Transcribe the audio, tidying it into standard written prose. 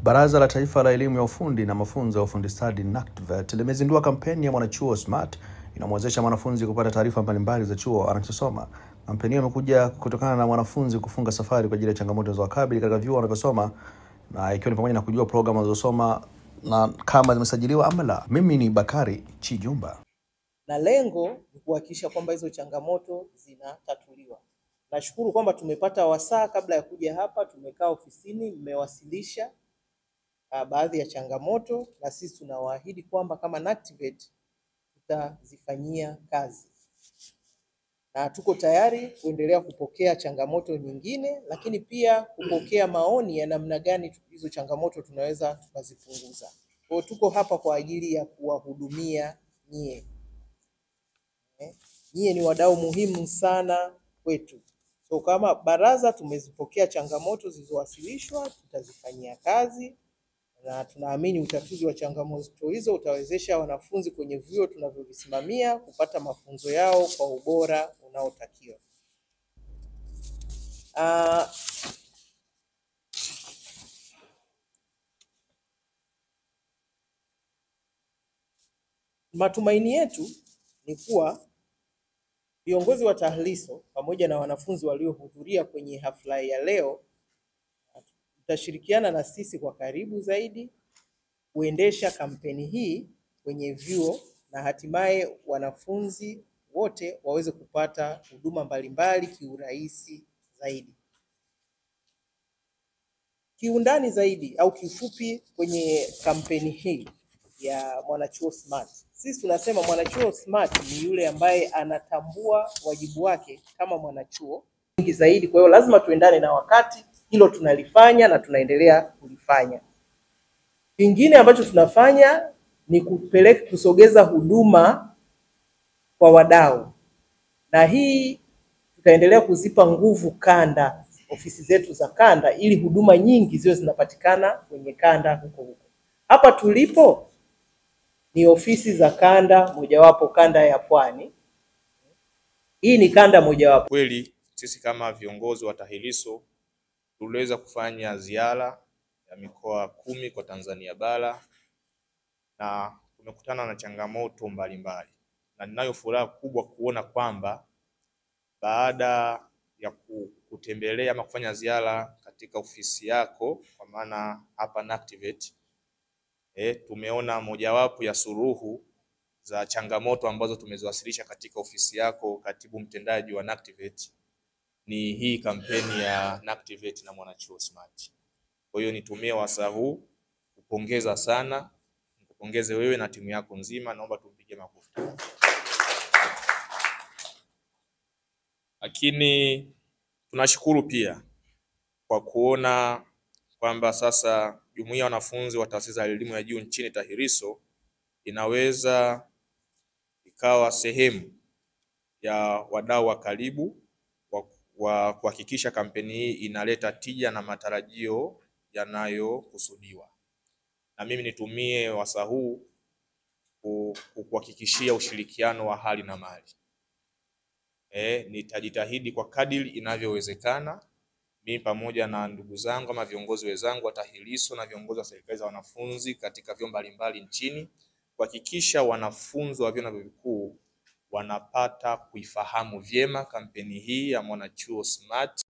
Baraza la Taifa la Elimu ya Ufundi na Mafunzo ya Ufundi Stadi NACTVET limezindua kampeni ya Mwanachuo Smart inamwezesha mwanafunzi kupata taarifa mbalimbali za chuo anachosoma. Kampeni hiyo imekuja kutokana na mwanafunzi kufunga safari kwa ajili ya changamoto za wakabili katika vyuo anavyosoma, na ikiwa ni pamoja na kujua programu anazosoma na kama zimesajiliwa ama la. Mimi ni Bakari Chijumba. Na lengo ni kuhakikisha kwamba hizo changamoto zinatatuliwa. Nashukuru kwamba tumepata wasaa kabla ya kuja hapa, tumekaa ofisini, mmewasilisha baadhi ya changamoto, na sisi tunawaahidi kwamba kama NACTVET tutazifanyia kazi. Na tuko tayari kuendelea kupokea changamoto nyingine, lakini pia kupokea maoni ya namna gani hizo changamoto tunaweza tukazipunguza. Kwa tuko hapa kwa ajili ya kuwahudumia nyie. Nyie ni wadau muhimu sana kwetu. So kama baraza tumezipokea changamoto zilizowasilishwa, tutazifanyia kazi, na tunaamini utatuzi wa changamoto hizo utawezesha wanafunzi kwenye vyuo tunavyovisimamia kupata mafunzo yao kwa ubora unaotakiwa. Matumaini yetu ni kuwa viongozi wa TAHLISO pamoja na wanafunzi waliohudhuria kwenye hafla ya leo tutashirikiana na sisi kwa karibu zaidi kuendesha kampeni hii kwenye vyuo, na hatimaye wanafunzi wote waweze kupata huduma mbalimbali kiurahisi zaidi. Kiundani zaidi au kifupi kwenye kampeni hii ya Mwanachuo Smart. Sisi tunasema Mwanachuo Smart ni yule ambaye anatambua wajibu wake kama mwanachuo nyingi zaidi. Kwa hiyo lazima tuendane na wakati, hilo tunalifanya na tunaendelea kulifanya. Kingine ambacho tunafanya ni kusogeza huduma kwa wadau. Na hii tutaendelea kuzipa nguvu kanda, ofisi zetu za kanda, ili huduma nyingi ziwe zinapatikana kwenye kanda huko. Hapa tulipo ni ofisi za kanda mojawapo, kanda ya Pwani. Hii ni kanda mojawapo. Kweli sisi kama viongozi wa TAHLISO tuliweza kufanya ziara ya mikoa 10 kwa Tanzania bara, na tumekutana na changamoto mbalimbali, na ninayo furaha kubwa kuona kwamba baada ya kutembelea ama kufanya ziara katika ofisi yako, kwa maana hapa NACTVET, tumeona mojawapo ya suluhu za changamoto ambazo tumeziwasilisha katika ofisi yako, katibu mtendaji wa NACTVET, ni hii kampeni ya NACTVET na Mwanachuo Smart. Kwa hiyo nitumie wasaa huu kupongeza sana, nikupongeze wewe na timu yako nzima, naomba tumpige makofi. Lakini tunashukuru pia kwa kuona kwamba sasa jumuiya ya wanafunzi wa taasisi za elimu ya juu nchini TAHLISO inaweza ikawa sehemu ya wadau wa karibu wa kuhakikisha kampeni hii inaleta tija na matarajio yanayokusudiwa. Na mimi nitumie wasaa huu kuhakikishia ushirikiano wa hali na mali. Nitajitahidi kwa kadiri inavyowezekana, mimi pamoja na ndugu zangu ama viongozi wenzangu wa TAHLISO na viongozi wa serikali za wanafunzi katika vyuo mbalimbali nchini, kuhakikisha wanafunzi wa vyuo vikuu wanapata kuifahamu vyema kampeni hii ya Mwanachuo Smart.